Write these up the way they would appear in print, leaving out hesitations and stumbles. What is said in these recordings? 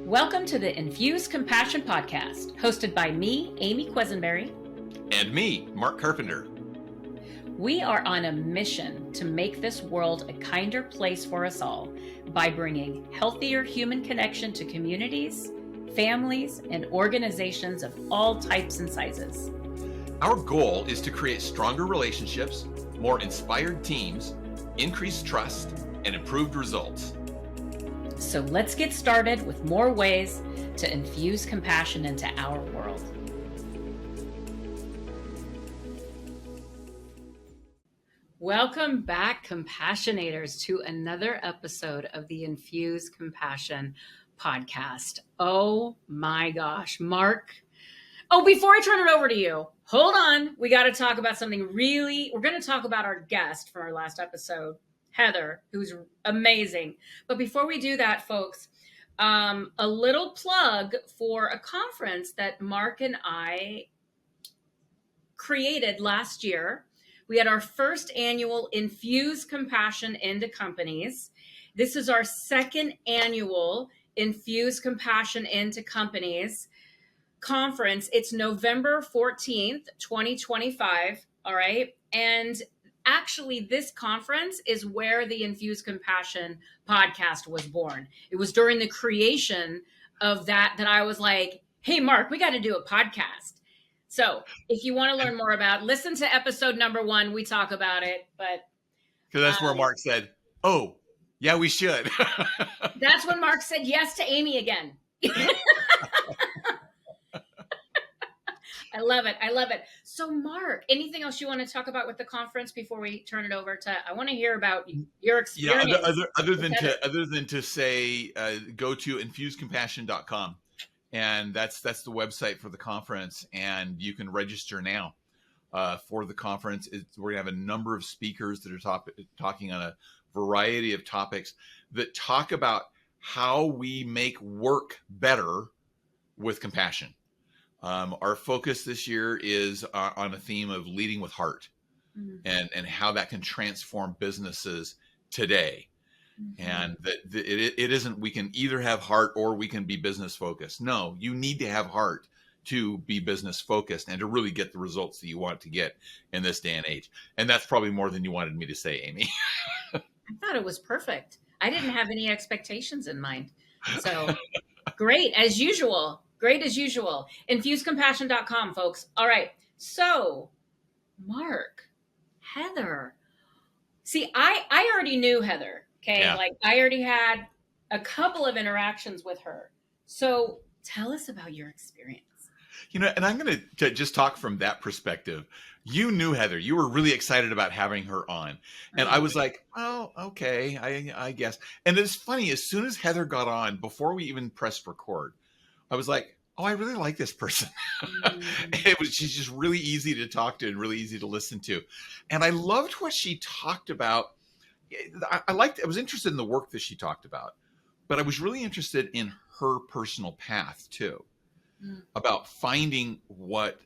Welcome to the Infuse Compassion Podcast, hosted by me, Amy Quisenberry. And me, Mark Carpenter. We are on a mission to make this world a kinder place for us all by bringing healthier human connection to communities, families, and organizations of all types and sizes. Our goal is to create stronger relationships, more inspired teams, increased trust, and improved results. So let's get started with more ways to infuse compassion into our world. Welcome back, Compassionators, to another episode of the Infuse Compassion Podcast. Oh my gosh, Mark. Oh, before I turn it over to you, hold on. We got to talk about something we're going to talk about our guest for our last episode, Heather, who's amazing. But before we do that, folks, a little plug for a conference that Mark and I created last year. We had our first annual Infuse Compassion into Companies. This is our second annual Infuse Compassion into Companies conference. It's November 14th, 2025. All right. And actually, this conference is where the Infuse Compassion podcast was born. It was during the creation of that I was like, hey, Mark, we got to do a podcast. So if you want to learn more listen to episode number 1. We talk about it. But because that's where Mark said, oh, yeah, we should. That's when Mark said yes to Amy again. I love it. I love it. So, Mark, anything else you want to talk about with the conference before we turn it over to? I want to hear about your experience. Yeah, other than to say, go to infusecompassion.com, and that's the website for the conference, and you can register now for the conference. We're gonna have a number of speakers that are talking on a variety of topics that talk about how we make work better with compassion. Our focus this year is on a theme of leading with heart, and how that can transform businesses today. And that it isn't, we can either have heart or we can be business focused. No, you need to have heart to be business focused and to really get the results that you want to get in this day and age. And that's probably more than you wanted me to say, Amy. I thought it was perfect. I didn't have any expectations in mind. So great, as usual. Great as usual. Infusecompassion.com, folks. All right. So, Mark, Heather. See, I already knew Heather. Okay. Yeah. Like I already had a couple of interactions with her. So tell us about your experience. And I'm going to just talk from that perspective. You knew Heather. You were really excited about having her on. And I was like, oh, okay, I guess. And it's funny, as soon as Heather got on, before we even pressed record, I was like, oh, I really like this person. She's just really easy to talk to and really easy to listen to. And I loved what she talked about. I was interested in the work that she talked about, but I was really interested in her personal path too, about finding what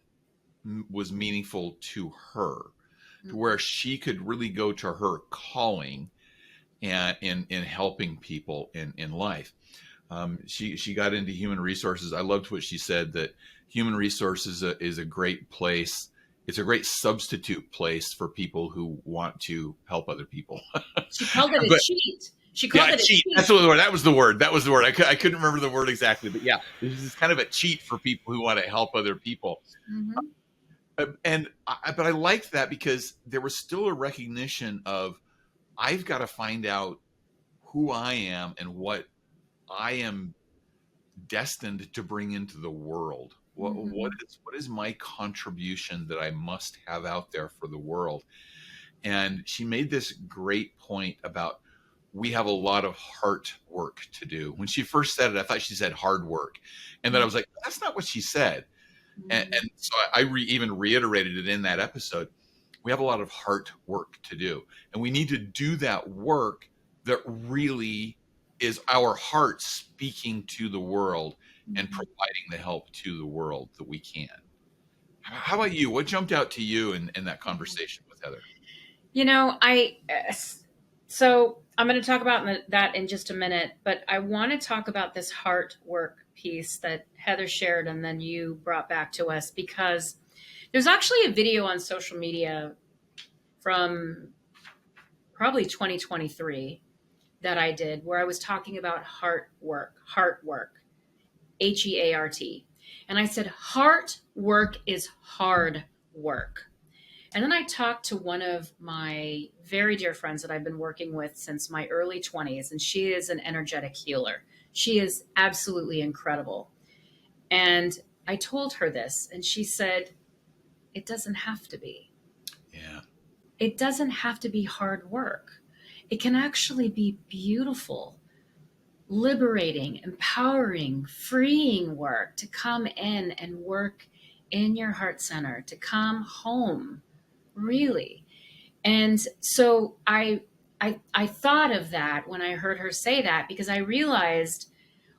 was meaningful to her, to where she could really go to her calling and in helping people in life. She got into human resources. I loved what she said, that human resources is a great place. It's a great substitute place for people who want to help other people. She called it a cheat. She called it a cheat. That's the word. That was the word. I couldn't remember the word exactly, but yeah, this is kind of a cheat for people who want to help other people. But I liked that because there was still a recognition of, I've got to find out who I am and what I am destined to bring into the world. What is my contribution that I must have out there for the world? And she made this great point about, we have a lot of heart work to do. When she first said it, I thought she said hard work. And then I was like, that's not what she said. And so I even reiterated it in that episode. We have a lot of heart work to do. And we need to do that work that really is our heart speaking to the world and providing the help to the world that we can. How about you? What jumped out to you in that conversation with Heather? So I'm going to talk about that in just a minute, but I want to talk about this heart work piece that Heather shared and then you brought back to us, because there's actually a video on social media from probably 2023 that I did where I was talking about heart work, HEART. And I said, heart work is hard work. And then I talked to one of my very dear friends that I've been working with since my early 20s, and she is an energetic healer. She is absolutely incredible. And I told her this, and she said, it doesn't have to be. Yeah. It doesn't have to be hard work. It can actually be beautiful, liberating, empowering, freeing work to come in and work in your heart center, to come home, really. And so I thought of that when I heard her say that, because I realized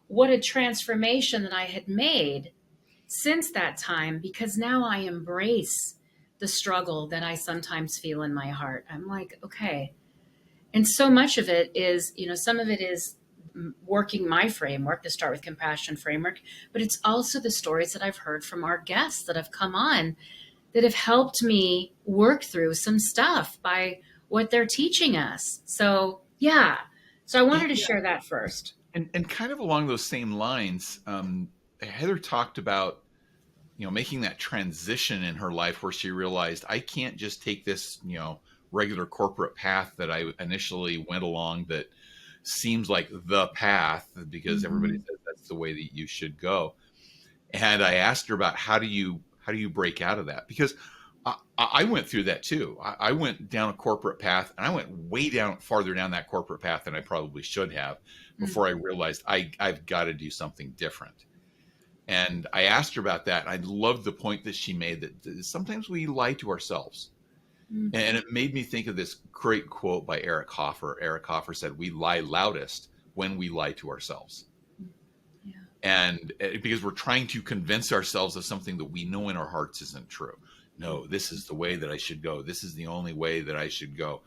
what a transformation that I had made since that time, because now I embrace the struggle that I sometimes feel in my heart. I'm like, okay. And so much of it is, some of it is working my framework, the Start with Compassion framework, but it's also the stories that I've heard from our guests that have come on that have helped me work through some stuff by what they're teaching us. So, yeah. So I wanted to share that first. And kind of along those same lines, Heather talked about, making that transition in her life where she realized, I can't just take this, regular corporate path that I initially went along that seems like the path because everybody says that's the way that you should go. And I asked her about how do you break out of that? Because I went through that too. I went down a corporate path, and I went way farther down that corporate path than I probably should have before I realized I've got to do something different. And I asked her about that. And I loved the point that she made that sometimes we lie to ourselves. And it made me think of this great quote by Eric Hoffer. Eric Hoffer said, "We lie loudest when we lie to ourselves." Yeah. And because we're trying to convince ourselves of something that we know in our hearts isn't true. No, this is the way that I should go. This is the only way that I should go.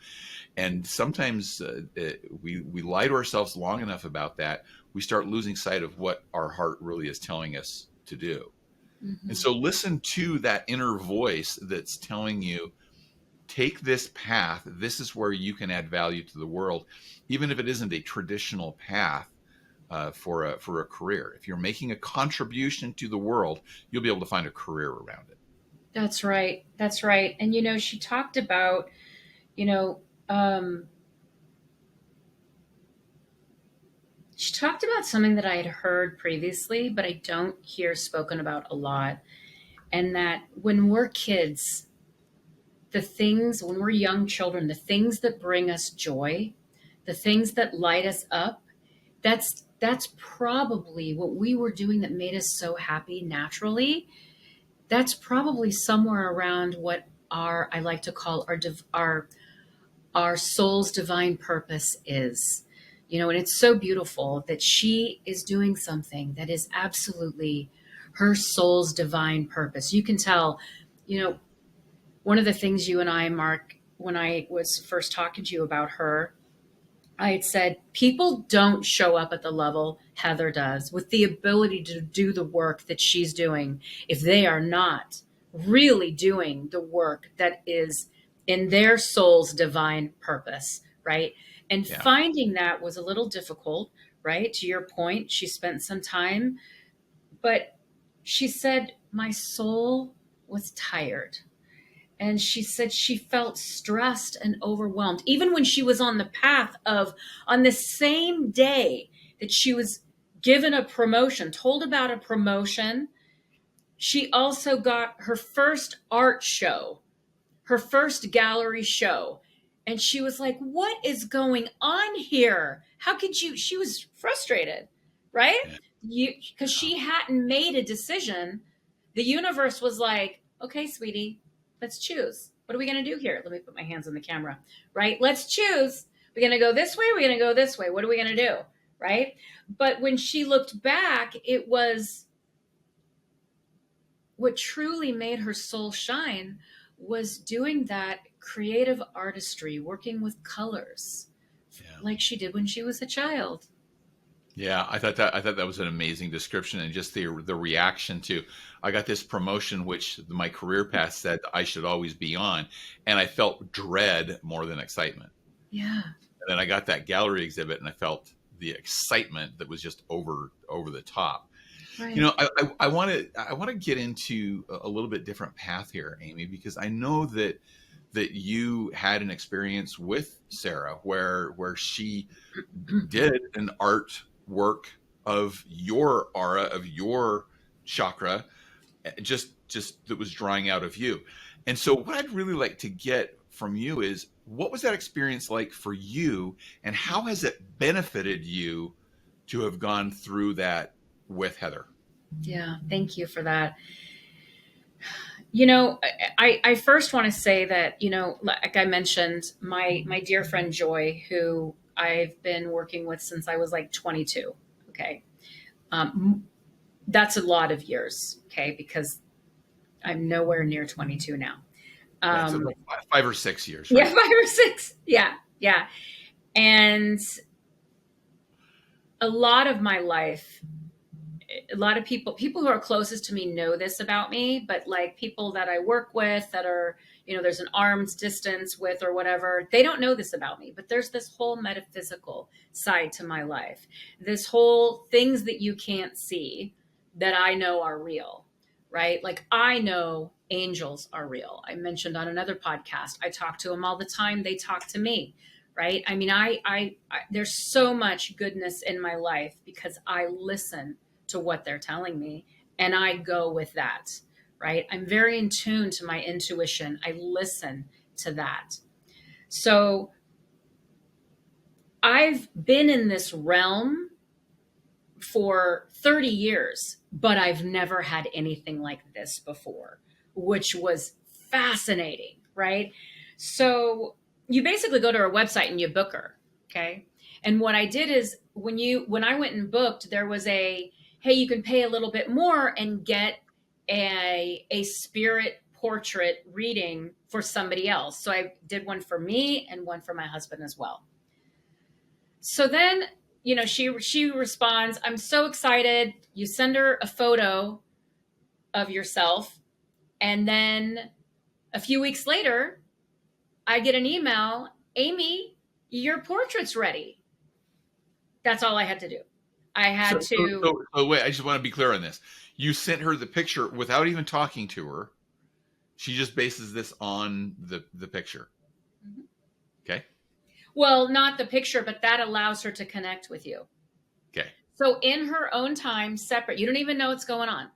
And sometimes we lie to ourselves long enough about that, we start losing sight of what our heart really is telling us to do. And so listen to that inner voice that's telling you, take this path. This is where you can add value to the world, even if it isn't a traditional path for a career. If you're making a contribution to the world, you'll be able to find a career around it. That's right. That's right. And, she talked about, she talked about something that I had heard previously, but I don't hear spoken about a lot. And that when we're kids, when we're young children, the things that bring us joy, the things that light us up, that's probably what we were doing that made us so happy naturally. That's probably somewhere around what I like to call our soul's divine purpose is. And it's so beautiful that she is doing something that is absolutely her soul's divine purpose. You can tell, one of the things you and I, Mark, when I was first talking to you about her, I had said, people don't show up at the level Heather does with the ability to do the work that she's doing if they are not really doing the work that is in their soul's divine purpose, right? And finding that was a little difficult, right? To your point, she spent some time, but she said, my soul was tired. And she said she felt stressed and overwhelmed, even when she was on the path on the same day that she was given a promotion, told about a promotion. She also got her first art show, her first gallery show. And she was like, what is going on here? How could you? She was frustrated, right? Because she hadn't made a decision. The universe was like, okay, sweetie, let's choose. What are we going to do here? Let me put my hands on the camera, right? Let's choose. We're going to go this way. We're going to go this way. What are we going to do? Right? But when she looked back, it was what truly made her soul shine was doing that creative artistry, working with colors, Yeah. like she did when she was a child. Yeah, I thought that was an amazing description, and just the reaction to, I got this promotion which my career path said I should always be on, and I felt dread more than excitement. Yeah. And then I got that gallery exhibit, and I felt the excitement that was just over the top. Right. You know, I want to get into a little bit different path here, Amy, because I know that you had an experience with Sarah where she did an art work of your aura, of your chakra, just that was drawing out of you. And so what I'd really like to get from you is, what was that experience like for you, and how has it benefited you to have gone through that with Heather? Yeah, thank you for that. You know, I first want to say that, you know, like I mentioned, my dear friend Joy, who I've been working with since I was like 22. Okay. That's a lot of years. Okay. Because I'm nowhere near 22 now. Yeah, so Um, like 5 or 6 years, yeah, right? 5 or 6. Yeah. Yeah. And a lot of my life, a lot of people who are closest to me know this about me, but like people that I work with that are, you know, there's an arm's distance with or whatever, they don't know this about me. But there's this whole metaphysical side to my life, this whole things that you can't see that I know are real, right? Like I know angels are real. I mentioned on another podcast, I talk to them all the time. They talk to me. Right. I mean, I there's so much goodness in my life because I listen to what they're telling me and I go with that. Right. I'm very in tune to my intuition. I listen to that. So I've been in this realm for 30 years, but I've never had anything like this before, which was fascinating. Right. So you basically go to her website and you book her. Okay. And what I did is when I went and booked, there was hey, you can pay a little bit more and get a spirit portrait reading for somebody else. So I did one for me and one for my husband as well. So then, you know, she responds, I'm so excited. You send her a photo of yourself. And then a few weeks later, I get an email, Amy, your portrait's ready. That's all I had to do. I So, had so, to. so, so wait, I just want to be clear on this. You sent her the picture without even talking to her. She just bases this on the picture. Okay. Well, not the picture, but that allows her to connect with you. Okay. So in her own time, separate, you don't even know what's going on.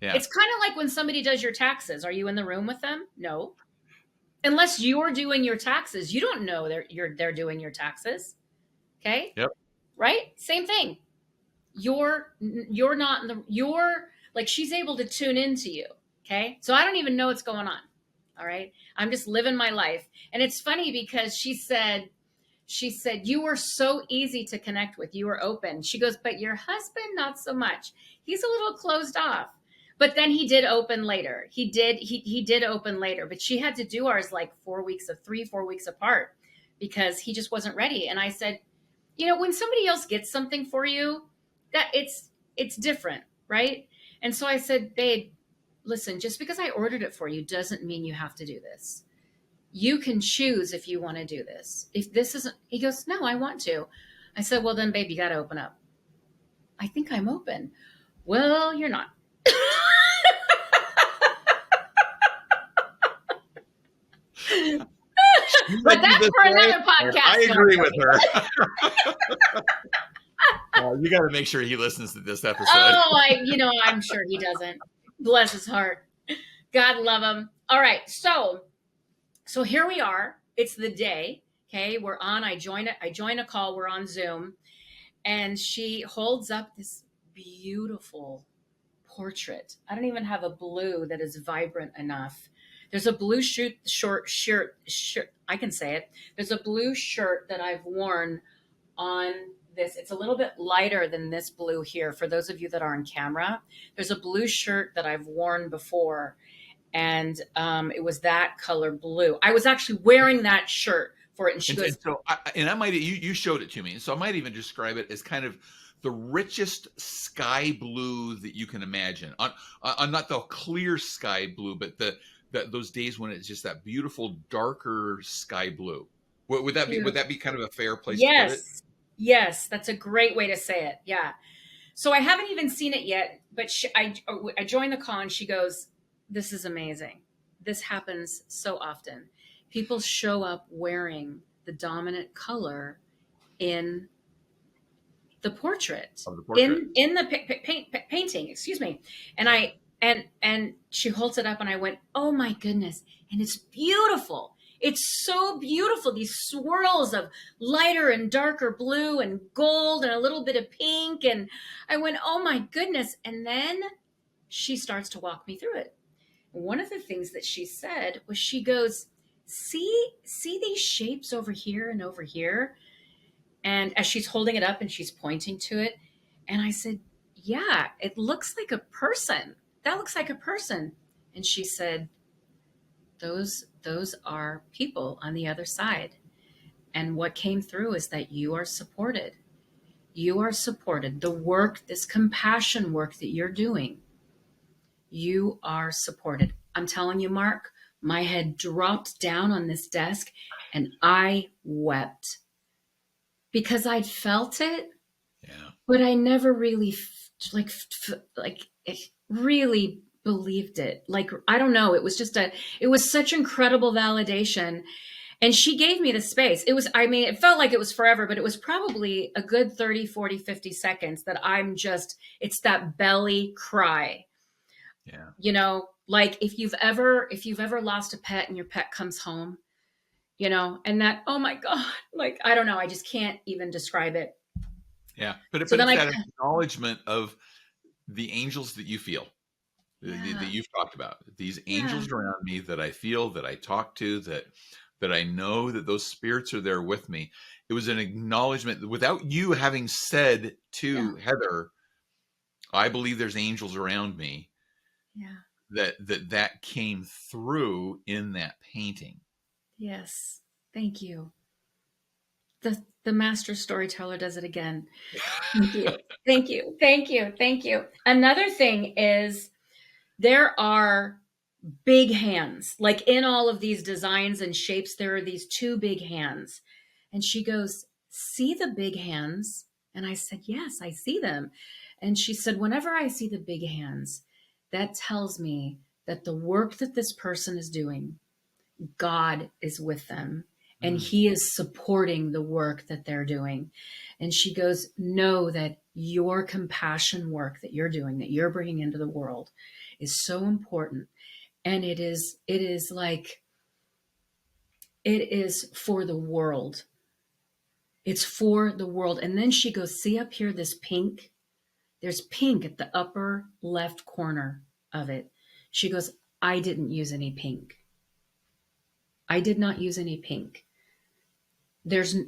Yeah. It's kind of like when somebody does your taxes. Are you in the room with them? No. Unless you're doing your taxes, you don't know they're doing your taxes. Okay. Yep. Right? Same thing. You're not in the you're like she's able to tune into you. Okay. So I don't even know what's going on. All right. I'm just living my life. And it's funny because she said, you were so easy to connect with. You were open. She goes, but your husband, not so much. He's a little closed off. But then he did open later. He did open later. But she had to do ours like 4 weeks of 4 weeks apart because he just wasn't ready. And I said, you know, when somebody else gets something for you, that it's different, right? And so I said, babe, listen, just because I ordered it for you doesn't mean you have to do this. You can choose if you want to do this. If this isn't, he goes, no, I want to. I said, well, then, babe, you got to open up. I think I'm open. Well, you're not. But that's for another podcast. I agree with her. You got to make sure he listens to this episode. Oh, I'm sure he doesn't. Bless his heart. God love him. All right. So here we are. It's the day. Okay. We're on. I join a call. We're on Zoom. And she holds up this beautiful portrait. I don't even have a blue that is vibrant enough. There's a blue short shirt. I can say it. There's a blue shirt that I've worn on this. It's a little bit lighter than this blue here. For those of you that are on camera, there's a blue shirt that I've worn before. And it was that color blue. I was actually wearing that shirt for it. And she goes, I might, you showed it to me. So I might even describe it as kind of the richest sky blue that you can imagine, on not the clear sky blue, but those days when it's just that beautiful darker sky blue. Would that be kind of a fair place to put it? yes, yes, that's a great way to say it. Yeah. So I haven't even seen it yet, but I joined the call and she goes, this is amazing. This happens so often. People show up wearing the dominant color in the portrait, Of the portrait. in the painting, excuse me. And and she holds it up and I went, oh my goodness. And it's beautiful. It's so beautiful. These swirls of lighter and darker blue and gold and a little bit of pink. And I went, oh my goodness. And then she starts to walk me through it. One of the things that she said was, she goes, see these shapes over here and over here? And as she's holding it up and she's pointing to it. And I said, yeah, it looks like a person. That looks like a person. And she said, those are people on the other side. And what came through is that you are supported. You are supported. The work, this compassion work that you're doing, you are supported. I'm telling you, Mark, my head dropped down on this desk and I wept because I'd felt it, Yeah. but I never really really believed it. Like, I don't know. It was it was such incredible validation. And she gave me the space. It felt like it was forever, but it was probably a good 30, 40, 50 seconds that it's that belly cry. Yeah. Like if you've ever lost a pet and your pet comes home, and that, oh my God, like, I don't know. I just can't even describe it. Yeah. But it's So then that acknowledgement of the angels that you feel, Yeah. that you've talked about. These Yeah. angels around me that I feel, that I talk to, that I know that those spirits are there with me. It was an acknowledgement without you having said to Heather, I believe there's angels around me. Yeah. That came through in that painting. Yes. Thank you. The master storyteller does it again. Thank you. Thank you. Thank you. Thank you. Another thing is, there are big hands. Like, in all of these designs and shapes, there are these two big hands. And she goes, see the big hands? And I said, yes, I see them. And she said, whenever I see the big hands, that tells me that the work that this person is doing, God is with them and he is supporting the work that they're doing. And she goes, know that your compassion work that you're doing, that you're bringing into the world, is so important. And it is for the world. It's for the world. And then she goes, see up here, this pink? There's pink at the upper left corner of it. She goes, I didn't use any pink. I did not use any pink.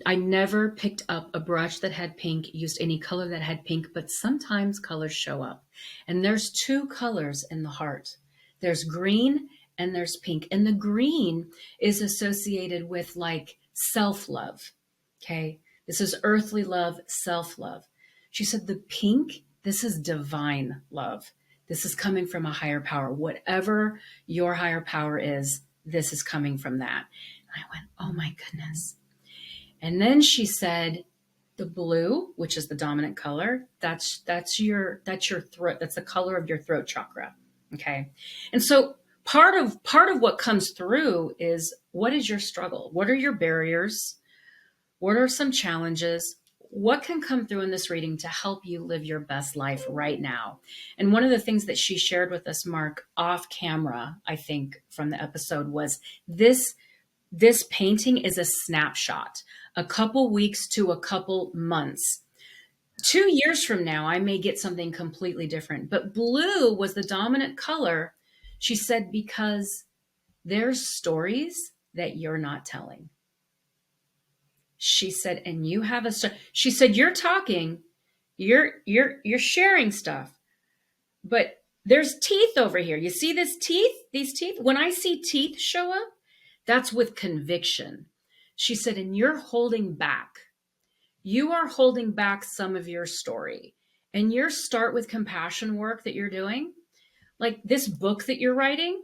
I never picked up a brush that had pink, used any color that had pink, but sometimes colors show up. And there's two colors in the heart. There's green and there's pink. And the green is associated with like self-love. Okay. This is earthly love, self-love. She said the pink, this is divine love. This is coming from a higher power. Whatever your higher power is, this is coming from that. And I went, oh my goodness. And then she said, the blue, which is the dominant color, that's your throat. That's the color of your throat chakra. Okay. And so part of what comes through is, what is your struggle? What are your barriers? What are some challenges? What can come through in this reading to help you live your best life right now? And one of the things that she shared with us, Mark, off camera, I think from the episode, was this painting is a snapshot, a couple weeks to a couple months. 2 years from now, I may get something completely different. But blue was the dominant color, she said, because there's stories that you're not telling. She said, and you have a story. She said, you're talking, you're sharing stuff, but there's teeth over here. You see these teeth? When I see teeth show up, that's with conviction. She said, and you're holding back. You are holding back some of your story. And your start with compassion work that you're doing, like this book that you're writing,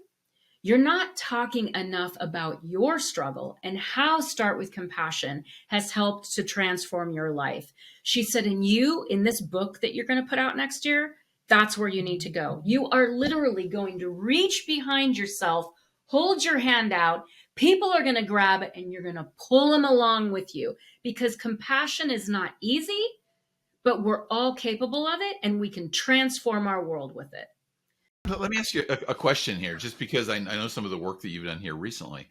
you're not talking enough about your struggle and how Start with Compassion has helped to transform your life. She said, and you, in this book that you're going to put out next year, that's where you need to go. You are literally going to reach behind yourself, hold your hand out. People are going to grab it and you're going to pull them along with you, because compassion is not easy, but we're all capable of it and we can transform our world with it. Let me ask you a question here, just because I know some of the work that you've done here recently.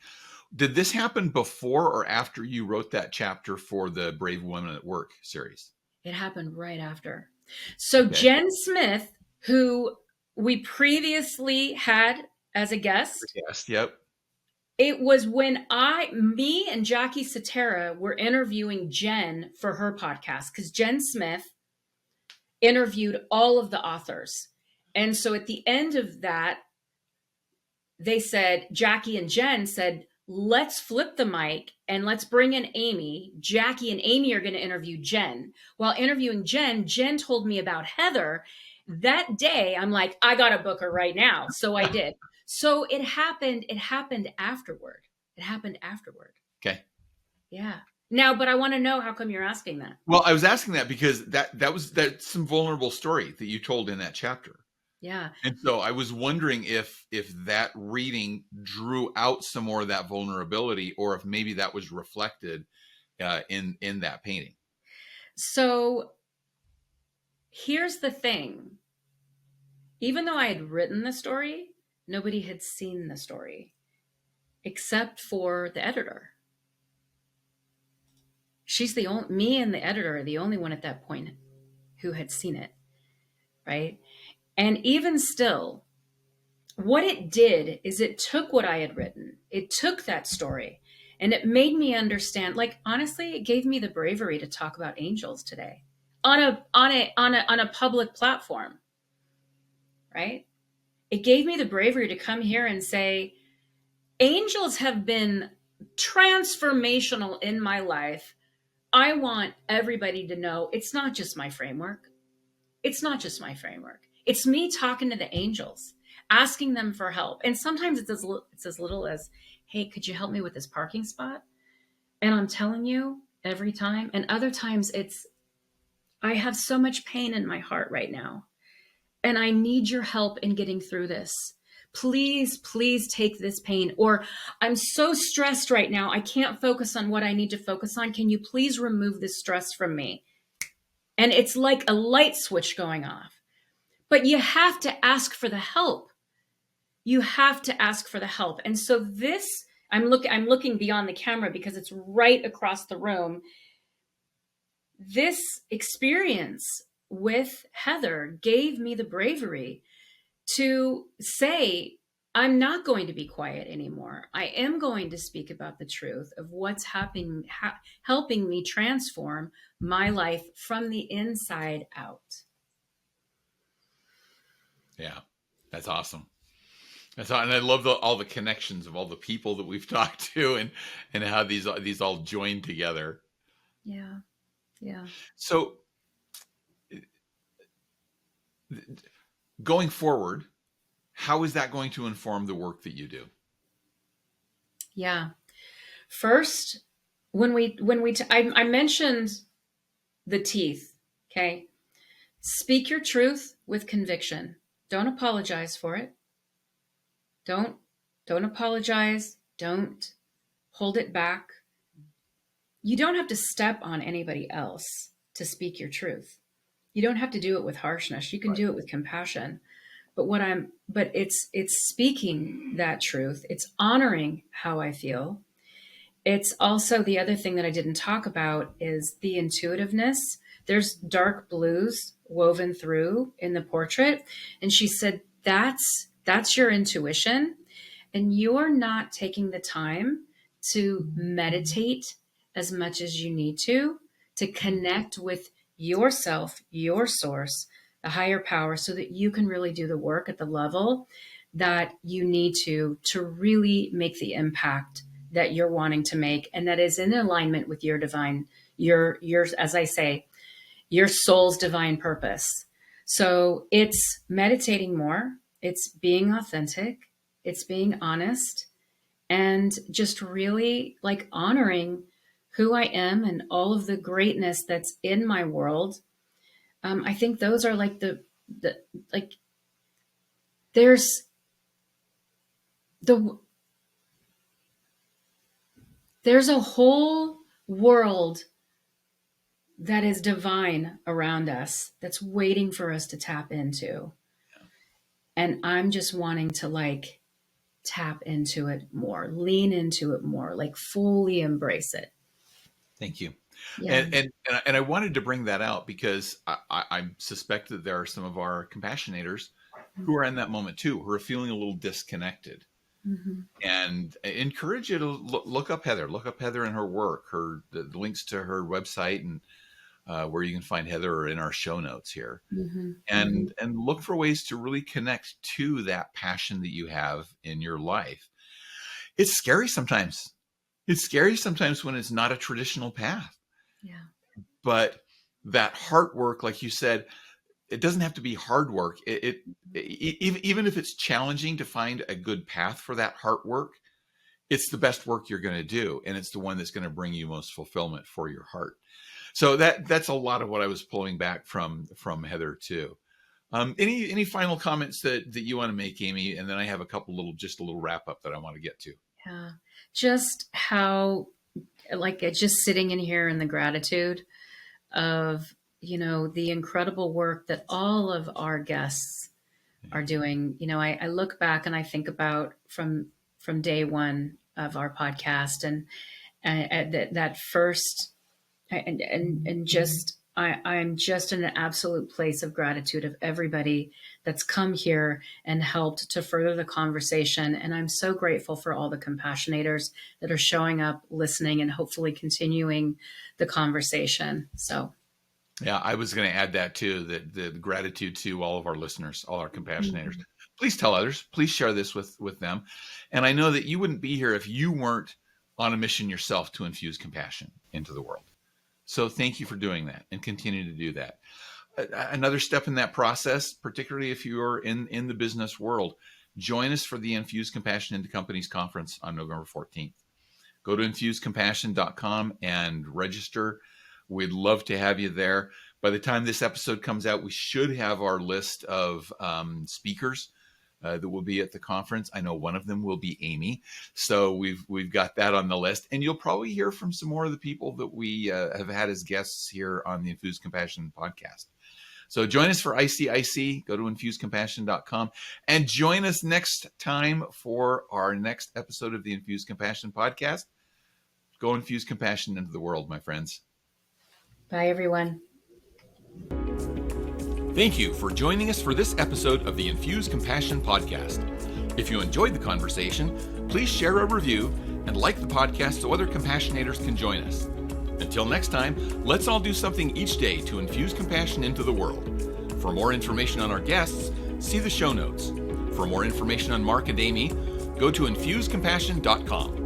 Did this happen before or after you wrote that chapter for the Brave Women at Work series? It happened right after. So Okay. Jen Smith, who we previously had as a guest. Yes. Yep. It was when me and Jackie Satera were interviewing Jen for her podcast, because Jen Smith interviewed all of the authors. And so at the end of that, they said, Jackie and Jen said, let's flip the mic and let's bring in Amy. Jackie and Amy are going to interview Jen. While interviewing Jen, Jen told me about Heather. That day, I'm like, I got to book her right now. So I did. So it happened afterward. It happened afterward. Okay. Yeah. Now, but I want to know, how come you're asking that? Well, I was asking that because that's some vulnerable story that you told in that chapter. Yeah. And so I was wondering if that reading drew out some more of that vulnerability, or if maybe that was reflected in that painting. So here's the thing. Even though I had written the story, nobody had seen the story except for the editor. She's the only, me and the editor are the only one at that point who had seen it, right? And even still, what it did is it took what I had written, it took that story, and it made me understand. Like, honestly, it gave me the bravery to talk about angels today on a public platform, right? It gave me the bravery to come here and say, angels have been transformational in my life. I want everybody to know it's not just my framework. It's not just my framework. It's me talking to the angels, asking them for help. And sometimes it's as little as, hey, could you help me with this parking spot? And I'm telling you, every time. And other times it's, I have so much pain in my heart right now, and I need your help in getting through this. Please, please take this pain. Or I'm so stressed right now, I can't focus on what I need to focus on. Can you please remove this stress from me? And it's like a light switch going off. But you have to ask for the help. You have to ask for the help. And so this, I'm looking beyond the camera because it's right across the room. This experience with Heather gave me the bravery to say, I'm not going to be quiet anymore. I am going to speak about the truth of what's happening, helping me transform my life from the inside out. Yeah, that's awesome. And I love all the connections of all the people that we've talked to, and how these all join together. Yeah. Yeah. So going forward, how is that going to inform the work that you do? Yeah. First, I mentioned the teeth. Okay. Speak your truth with conviction. Don't apologize for it. Don't apologize. Don't hold it back. You don't have to step on anybody else to speak your truth. You don't have to do it with harshness. You can do it with compassion. But it's speaking that truth. It's honoring how I feel. It's also, the other thing that I didn't talk about is the intuitiveness. There's dark blues woven through in the portrait. And she said, that's your intuition. And you're not taking the time to meditate as much as you need to connect with yourself, your source, the higher power, so that you can really do the work at the level that you need to really make the impact that you're wanting to make, and that is in alignment with your divine, your, as I say, your soul's divine purpose. So it's meditating more, it's being authentic, it's being honest, and just really like honoring who I am and all of the greatness that's in my world. I think those are like the like there's the there's a whole world that is divine around us that's waiting for us to tap into. And I'm just wanting to like tap into it more, lean into it more, like fully embrace it. Thank you. Yeah. And I wanted to bring that out because I suspect that there are some of our compassionators who are in that moment too, who are feeling a little disconnected. Mm-hmm. And I encourage you to look up Heather. Look up Heather and her work, the links to her website, and where you can find Heather in our show notes here. Mm-hmm. And look for ways to really connect to that passion that you have in your life. It's scary sometimes. It's scary sometimes when it's not a traditional path. Yeah. But that heart work, like you said, it doesn't have to be hard work. Even if it's challenging to find a good path for that heart work, it's the best work you're going to do. And it's the one that's going to bring you most fulfillment for your heart. So that's a lot of what I was pulling back from Heather too. Any final comments that you want to make, Amy? And then I have a little wrap up that I want to get to. Yeah. Just how, like, just sitting in here in the gratitude of, the incredible work that all of our guests are doing. I look back and I think about from day one of our podcast and that first, and just, I'm just in an absolute place of gratitude of everybody that's come here and helped to further the conversation. And I'm so grateful for all the compassionators that are showing up, listening, and hopefully continuing the conversation. So. Yeah, I was going to add that too, that the gratitude to all of our listeners, all our compassionators. Mm-hmm. Please tell others, please share this with them. And I know that you wouldn't be here if you weren't on a mission yourself to infuse compassion into the world. So thank you for doing that and continue to do that. Another step in that process, particularly if you're in the business world, join us for the Infuse Compassion into Companies conference on November 14th. Go to infusecompassion.com and register. We'd love to have you there. By the time this episode comes out, we should have our list of speakers that will be at the conference. I know one of them will be Amy. So we've got that on the list. And you'll probably hear from some more of the people that we have had as guests here on the Infuse Compassion podcast. So join us for ICIC. Go to infusecompassion.com and join us next time for our next episode of the Infuse Compassion podcast. Go infuse compassion into the world, my friends. Bye, everyone. Thank you for joining us for this episode of the Infuse Compassion podcast. If you enjoyed the conversation, please share a review and like the podcast so other compassionators can join us. Until next time, let's all do something each day to infuse compassion into the world. For more information on our guests, see the show notes. For more information on Mark and Amy, go to infusecompassion.com.